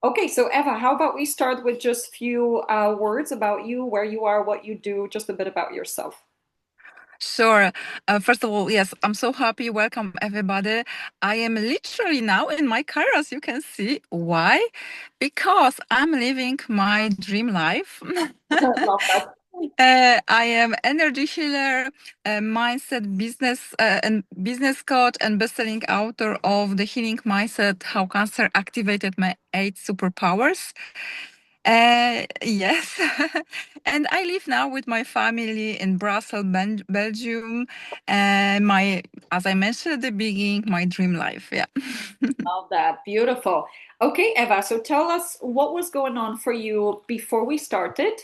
Okay, so Eva, how about we start with just few words about you, where you are, what you do, just a bit about yourself. Sure. First of all, yes, I'm so happy. Welcome, everybody. I am literally now in my car, as you can see. Why? Because I'm living my dream life. Love that. I am energy healer, mindset business and business coach, and best-selling author of the Healing Mindset: How Cancer Activated My Eight Superpowers. Yes. And I live now with my family in Brussels, Belgium. As I mentioned at the beginning, my dream life. Yeah. Love that. Beautiful. Okay, Eva, so tell us what was going on for you before we started,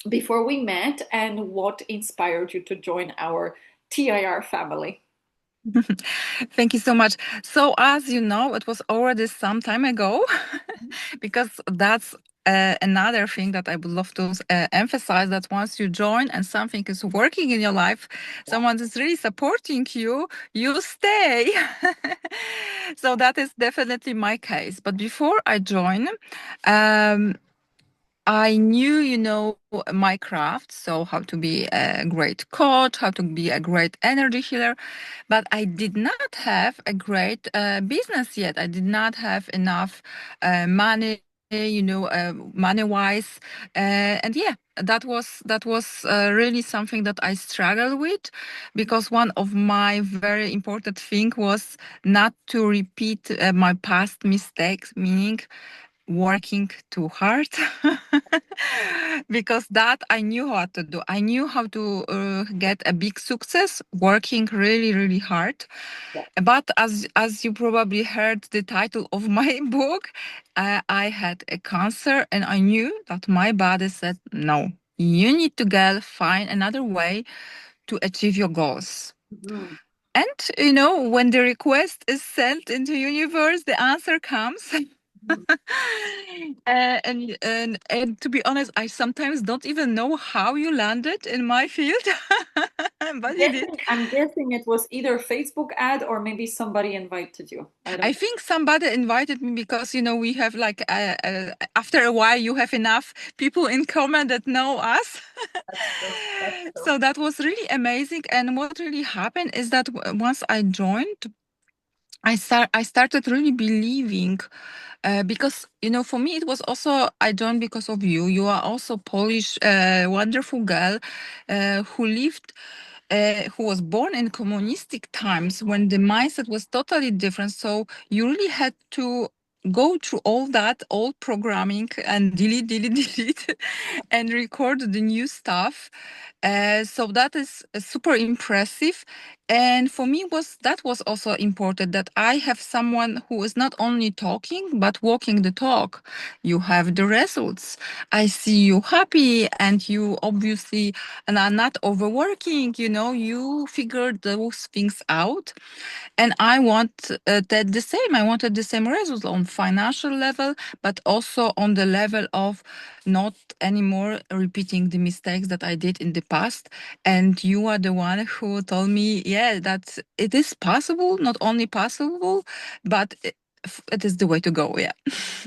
before we met, and what inspired you to join our TIR family. Thank you so much. So, as you know, it was already some time ago, because that's another thing that I would love to emphasize, that once you join and something is working in your life, Yeah. someone is really supporting you, you stay. So, that is definitely my case. But before I join, um, I knew, my craft, so how to be a great coach, how to be a great energy healer, but I did not have a great business yet. I did not have enough money, money wise, and yeah, that was really something that I struggled with, because one of my very important thing was not to repeat my past mistakes, meaning working too hard. Because that I knew how to do. I knew how to get a big success working really, really hard. Yeah. But as you probably heard the title of my book, I had a cancer, and I knew that my body said no. You need to go find another way to achieve your goals. Mhm. And when the request is sent into universe, the answer comes. Mhm. And to be honest, I sometimes don't even know how you landed in my field, but you did. I'm guessing it was either Facebook ad or maybe somebody invited you. I I don't know. think somebody invited me because we have like after a while you have enough people in common that know us. That's true. That's true. So that was really amazing. And what really happened is that once I joined, I started really believing, because for me it was also, I joined because of you. You are also Polish, wonderful girl, who was born in communistic times when the mindset was totally different. So you really had to go through all that old programming and delete, delete, delete, and record the new stuff. So that is super impressive. And for me, was also important that I have someone who is not only talking but walking the talk. You have the results. I see you happy, and you obviously and are not overworking. You figured those things out, and I want that the same. I wanted the same results on financial level, but also on the level of not anymore repeating the mistakes that I did in the past. And you are the one who told me, yeah, that it is possible, not only possible, but it is the way to go. Yeah.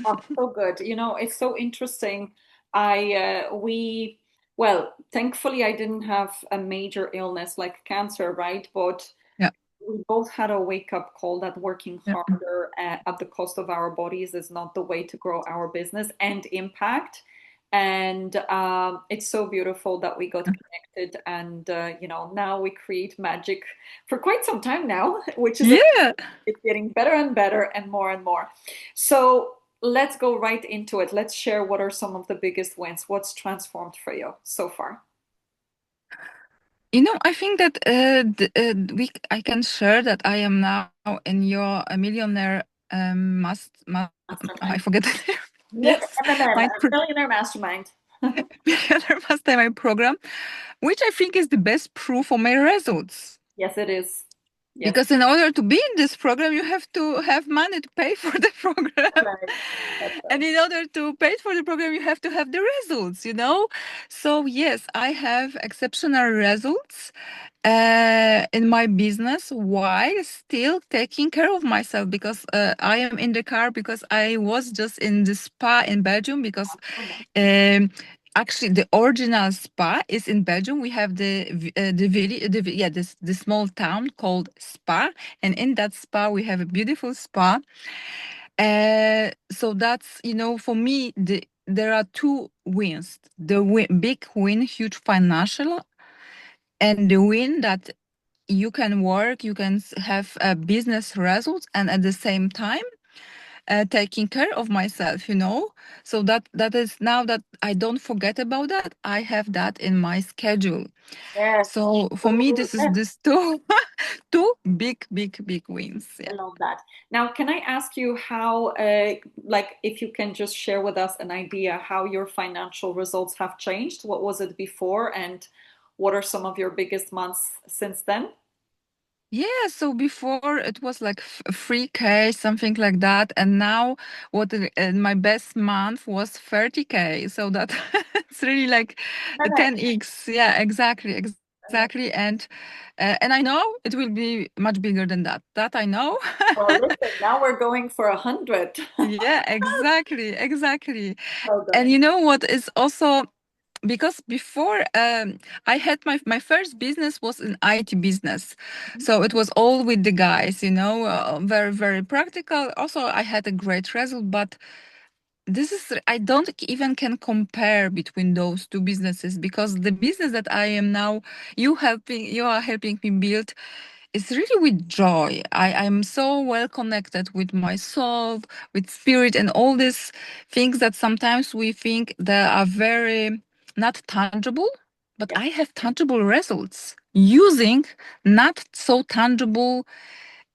Oh, so good. You know, it's so interesting. We, well, thankfully, I didn't have a major illness like cancer, right? But Yeah. we both had a wake-up call that working Yeah. harder at the cost of our bodies is not the way to grow our business and impact. And it's so beautiful that we got connected, and now we create magic for quite some time now, which is Yeah. it's getting better and better and more and more. So let's go right into it. Let's share what are some of the biggest wins. What's transformed for you so far? I think that I can share that I am now in your a millionaire I Mastermind. forget the name. Yeah, Yes, MMM, my Millionaire Mastermind. millionaire mastermind program, which I think is the best proof for my results. Yes, it is. Yes. because in order to be in this program you have to have money to pay for the program. Right. That's And right. in order to pay for the program you have to have the results, you know. So yes, I have exceptional results in my business while still taking care of myself, because I am in the car because I was just in the spa in Belgium, because Oh, nice. um, actually the original spa is in Belgium. We have the village, yeah, this the small town called Spa, and in that spa we have a beautiful spa. So that's, you know, for me, there are two wins: the big win, huge financial, and the win that you can work, you can have a business results, and at the same time taking care of myself, you know. So that is, now that I don't forget about that, I have that in my schedule. Yes. So for me, Oh, this is yes. this two two big wins. I Yeah. love that. Now, can I ask you how, like, if you can just share with us an idea how your financial results have changed? What was it before, and what are some of your biggest months since then? Yeah, so before it was like 3K, something like that, and now my best month was 30K. So that it's really like 10x. Yeah, exactly, exactly, and I know it will be much bigger than that. That I know. Well, listen, now we're going for 100. Yeah, exactly, exactly. Well done. And you know what is also, because before I had my first business was an IT business, so it was all with the guys, you know, very very practical. Also, I had a great result, but this is, I don't even can compare between those two businesses, because the business that I am now, you are helping me build, it's really with joy. I'm so well connected with my soul, with spirit, and all these things that sometimes we think they are very not tangible, but Yeah. I have tangible results using not so tangible,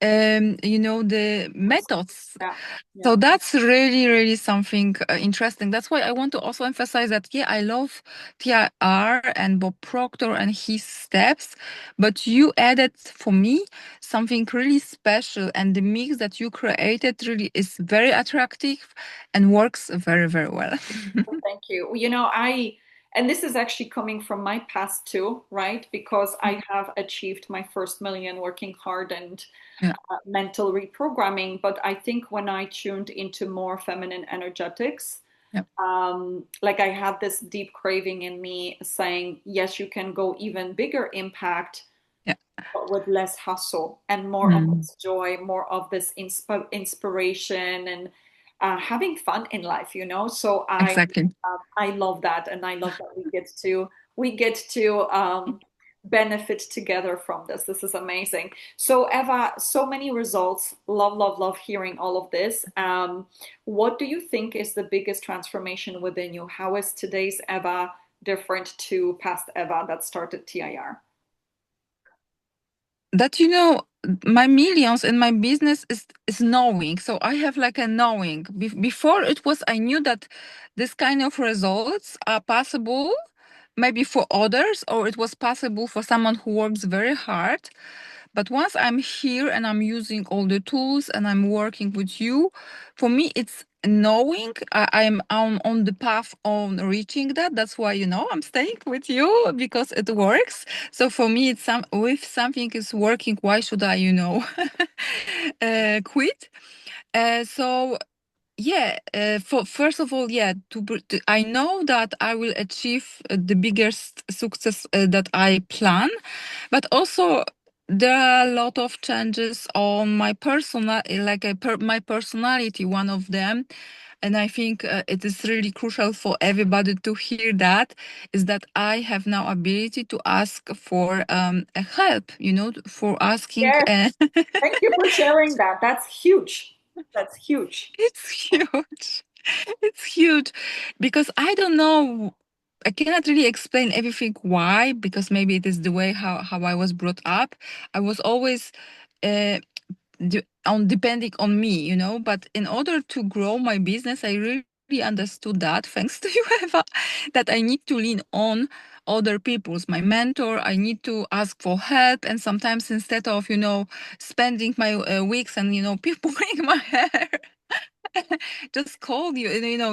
you know, the methods. Yeah. So Yeah. that's really, really something interesting. That's why I want to also emphasize that, yeah, I love TIR and Bob Proctor and his steps, but you added for me something really special, and the mix that you created really is very attractive and works very, very well. Well, thank you. You know, and this is actually coming from my past too, right? Because I have achieved my first million working hard and Yeah, mental reprogramming. But I think when I tuned into more feminine energetics, yeah, like I had this deep craving in me saying, yes, you can go even bigger impact, yeah. but with less hustle and more of Mm, this joy, more of this inspiration and having fun in life, you know. So exactly. I love that, and I love that we get to benefit together from this. This is amazing. So Eva, so many results. Love, love, love hearing all of this. What do you think is the biggest transformation within you? How is today's Eva different to past Eva that started TIR? That, you know, my millions in my business is knowing. So I have like a knowing. Before it was, I knew that this kind of results are possible maybe for others, or it was possible for someone who works very hard. But once I'm here and I'm using all the tools and I'm working with you, for me it's knowing I'm on the path on reaching that. That's why, you know, I'm staying with you, because it works. So for me, it's if something is working, why should I, you know, quit? So yeah, for first of all, yeah, I know that I will achieve the biggest success that I plan, but also there are a lot of changes on my personal, like my personality, one of them. And I think it is really crucial for everybody to hear that, is that I have now ability to ask for a help, you know, for asking. Yes, thank you for sharing that. That's huge. That's huge. It's huge. It's huge, because I don't know. I cannot really explain everything why, because maybe it is the way how I was brought up. I was always uh, on depending on me, you know. But in order to grow my business, I really understood that, thanks to you, Eva, that I need to lean other people's my mentor. I need to ask for help, and sometimes instead of spending my weeks and pulling my hair, just call you,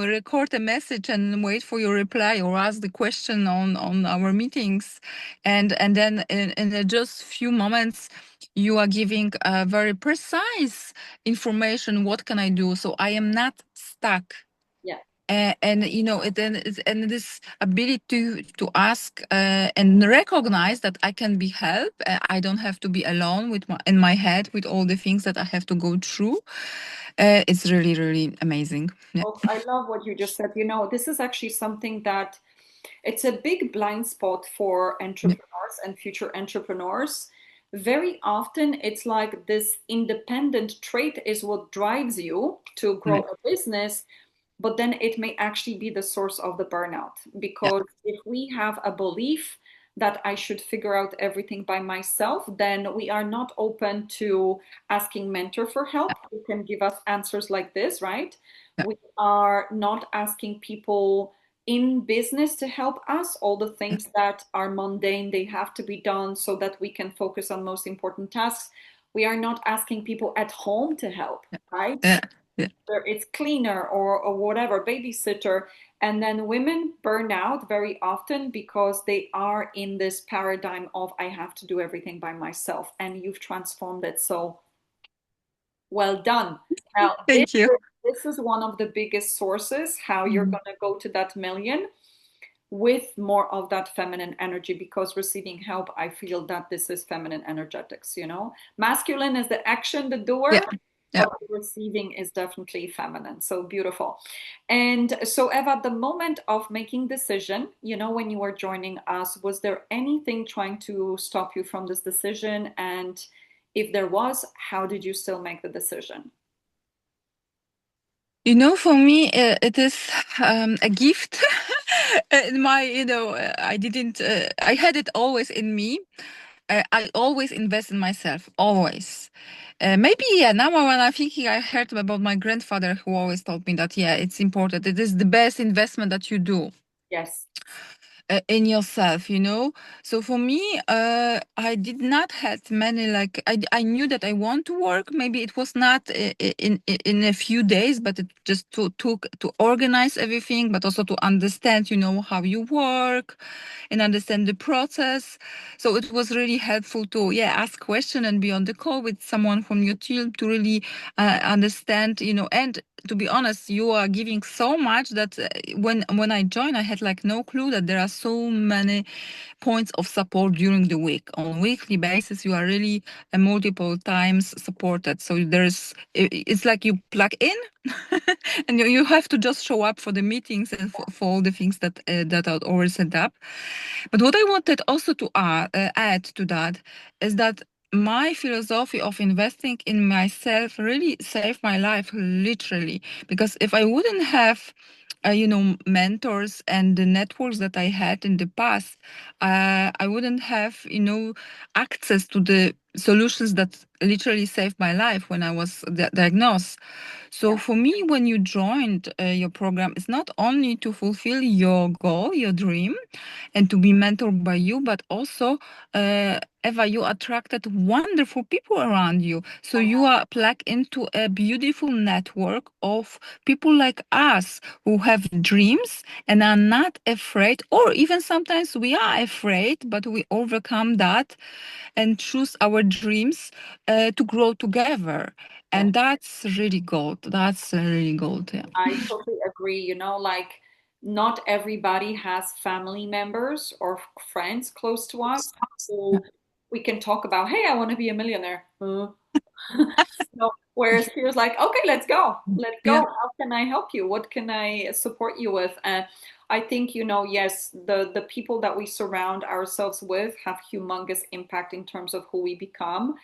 record a message and wait for your reply, or ask the question on our meetings, and then in just few moments you are giving very precise information. What can I do? So I am not stuck. Yeah. And and this ability to ask and recognize that I can be helped. I don't have to be alone with in my head with all the things that I have to go through. It's really, really amazing. Yeah. Oh, I love what you just said. This is actually something that it's a big blind spot for Yeah. entrepreneurs and future entrepreneurs. Very often, it's like this independent trait is what drives you to grow Yeah. a business, but then it may actually be the source of the burnout. Yeah. Because if we have a belief that I should figure out everything by myself, then we are not open to asking mentor for help who can give us answers like this, right? Yeah. We are not asking people in business to help us, all the Yeah. things that are mundane, they have to be done so that we can focus on most important tasks. We are not asking people at home to help, right? Yeah. Yeah. It's cleaner or whatever, babysitter. And then women burn out very often because they are in this paradigm of I have to do everything by myself. And you've transformed it. So well done. Now, this Thank you. is, this is one of the biggest sources how you're Mhm. going to go to that million with more of that feminine energy, because receiving help, I feel that this is feminine energetics. Masculine is the action, the Yeah. doer, Yeah. but the receiving is definitely feminine. So beautiful. And so, Eva, the moment of making decision, when you were joining us, was there anything trying to stop you from this decision? And if there was, how did you still make the decision? For me, it is a gift. My, I didn't, I had it always in me. I always invest in myself, always. Maybe, yeah, now when I'm thinking, I heard about my grandfather who always told me that, yeah, it's important. It is the best investment that you do Yes. in yourself. So for me, I did not had many, like I knew that I want to work. Maybe it was not in a few days, but it just took to organize everything, but also to understand how you work and understand the process. So it was really helpful to, yeah, ask question and be on the call with someone from your team to really understand. And to be honest, you are giving so much that when I joined, I had like no clue that there are so many points of support during the week. On weekly basis, you are really multiple times supported. So it's like you plug in, and you have to just show up for the meetings and for all the things that are already set up. But what I wanted also to add to that is that my philosophy of investing in myself really saved my life, literally. Because if I wouldn't have mentors and the networks that I had in the past, I wouldn't have access to the solutions that literally saved my life when I was diagnosed. So Yeah. for me, when you joined your program, it's not only to fulfill your goal, your dream, and to be mentored by you, but also, Eva, you attracted wonderful people around you. So you are plugged into a beautiful network of people like us who have dreams and are not afraid, or even sometimes we are afraid, but we overcome that and choose our dreams to grow together. Yeah. And that's really gold. That's really gold. Yeah. I totally agree. Like not everybody has family members or friends close to us who we can talk about, hey, I want to be a millionaire. Huh? Whereas he was like, okay, let's go. Let's go. Yeah. How can I help you? What can I support you with? And I think, yes, the people that we surround ourselves with have humongous impact in terms of who we become.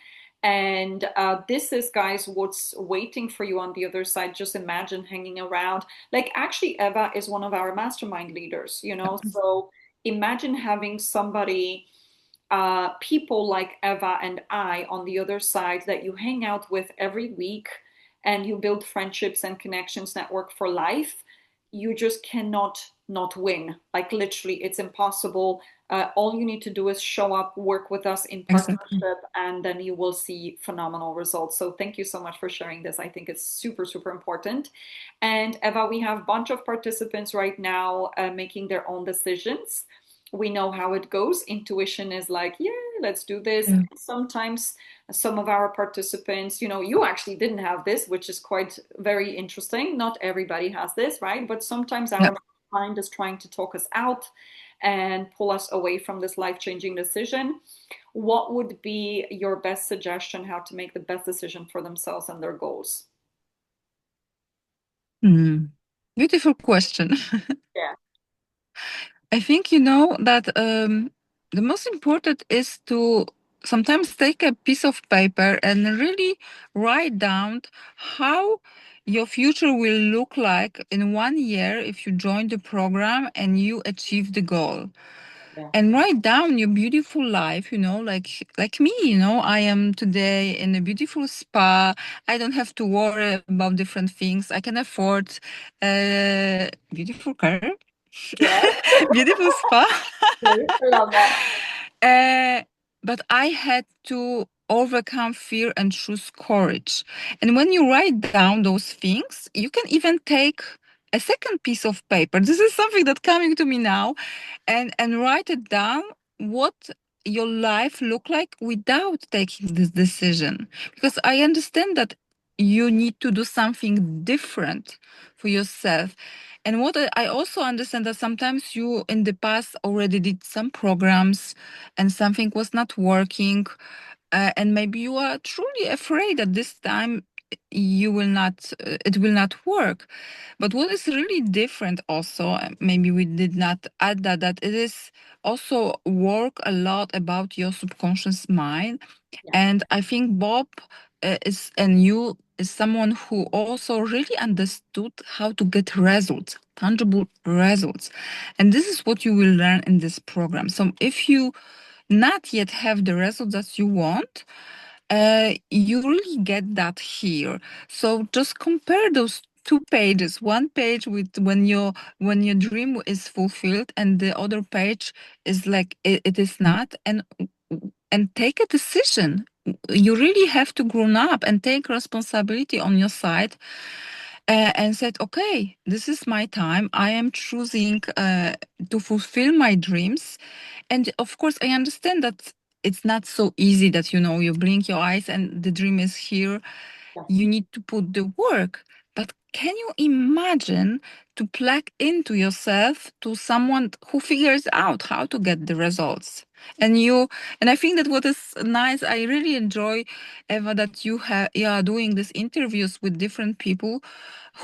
And this is, guys, what's waiting for you on the other side. Just imagine hanging around. Like, actually, Eva is one of our mastermind leaders. So imagine having somebody people like Eva and I on the other side that you hang out with every week and you build friendships and connections, network for life. You just cannot not win. Like literally, it's impossible. All you need to do is show up, work with us in Exactly. partnership, and then you will see phenomenal results. So thank you so much for sharing this. I think it's super, super important. And Eva, we have a bunch of participants right now making their own decisions. We know how it goes. Intuition is like, yeah, let's do this. Yeah. Sometimes some of our participants, you actually didn't have this, which is quite very interesting. Not everybody has this, right? But sometimes Yeah. our mind is trying to talk us out and pull us away from this life-changing decision. What would be your best suggestion how to make the best decision for themselves and their goals? Hmm. Beautiful question. Yeah, I think that the most important is to sometimes take a piece of paper and really write down how your future will look like in 1 year if you join the program and you achieve the goal. yeah, And write down your beautiful life, like me, I am today in a beautiful spa. I don't have to worry about different things. I can afford a beautiful car, yeah. beautiful spa. Great. I love that. uh, but I had to overcome fear and choose courage. And when you write down those things, you can even take a second piece of paper. This is something that coming to me now, and write it down what your life look like without taking this decision, because I understand that you need to do something different for yourself. And what I also understand that sometimes you in the past already did some programs and something was not working, and maybe you are truly afraid that this time you will not it will not work. But what is really different also, maybe we did not add that it is also work a lot about your subconscious mind. Yeah, And I think Bob is and you is someone who also really understood how to get results, tangible results. And this is what you will learn in this program. So if you not yet have the results that you want, you really get that here. So just compare those two pages. One page with when your dream is fulfilled, and the other page is like it is not, and take a decision. You really have to grow up and take responsibility on your side, and said, okay, this is my time. I am choosing to fulfill my dreams. And of course, I understand that it's not so easy that, you blink your eyes and the dream is here. yeah, You need to put the work. But can you imagine to plug into yourself to someone who figures out how to get the results? And I think that what is nice, I really enjoy, Eva, that you are doing these interviews with different people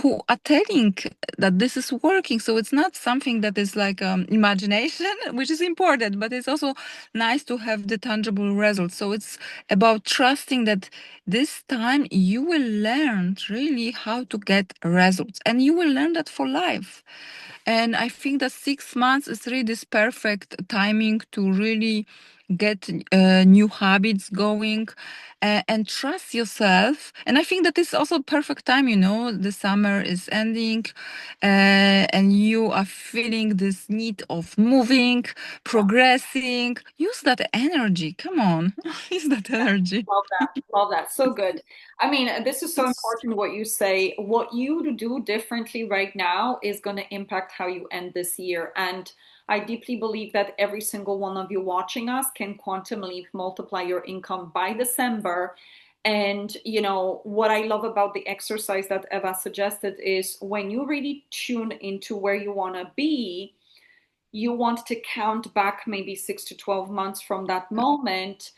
who are telling that this is working. So it's not something that is like imagination, which is important, but it's also nice to have the tangible results. So it's about trusting that this time you will learn really how to get results, and you will learn that for life. And I think that 6 months is really this perfect timing to really get new habits going, and trust yourself. And I think that is also perfect time, the summer is ending, and you are feeling this need of moving, yeah. progressing. Use that energy. Come on, use that energy. Love that. Love that. So good. I mean, this is so Yes. important what you say. What you do differently right now is going to impact how you end this year. And I deeply believe that every single one of you watching us can quantum leap multiply your income by December. And, what I love about the exercise that Eva suggested is when you really tune into where you want to be, you want to count back maybe 6 to 12 months from that moment,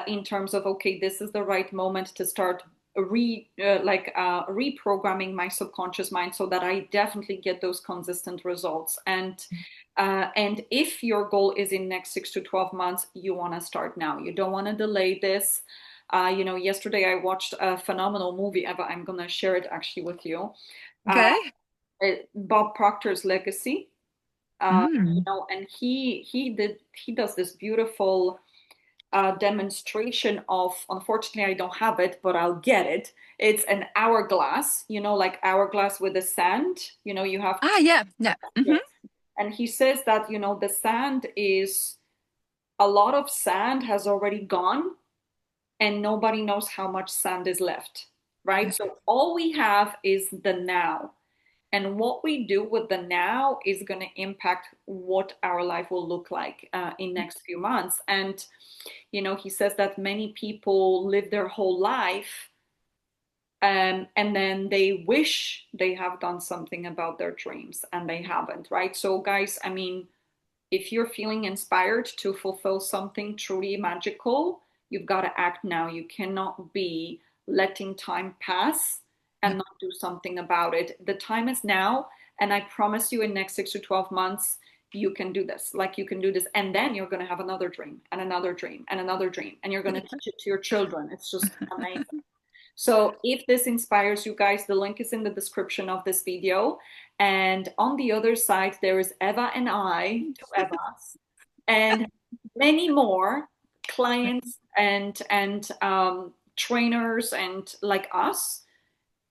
in terms of, okay, this is the right moment to start reprogramming my subconscious mind so that I definitely get those consistent results. And if your goal is in next 6 to 12 months, you want to start now. You don't want to delay this. Yesterday I watched a phenomenal movie. Eva, I'm gonna share it actually with you. uh, Okay. Bob Proctor's Legacy. Mm. And he does this beautiful demonstration of, unfortunately I don't have it, but I'll get it. It's an hourglass, like hourglass with the sand. You have Ah, yeah, yeah. yes, Hmm. And he says that, you know, the sand is a lot of sand has already gone and nobody knows how much sand is left, right? So all we have is the now. And what we do with the now is going to impact what our life will look like in next few months. And, you know, he says that many people live their whole life and then they wish they have done something about their dreams and they haven't, right? So, guys, I mean, if you're feeling inspired to fulfill something truly magical, you've got to act now. You cannot be letting time pass Yeah. and not do something about it. The time is now, and I promise you in next 6 to 12 months you can do this. Like you can do this and then you're going to have another dream and another dream and another dream and you're going to teach it to your children. It's just amazing. So if this inspires you guys, the link is in the description of this video. And on the other side, there is Eva and I, two Evas, and many more clients and trainers and like us.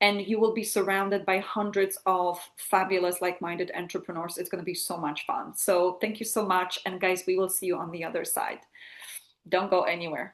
And you will be surrounded by hundreds of fabulous, like-minded entrepreneurs. It's going to be so much fun. So thank you so much. And guys, we will see you on the other side. Don't go anywhere.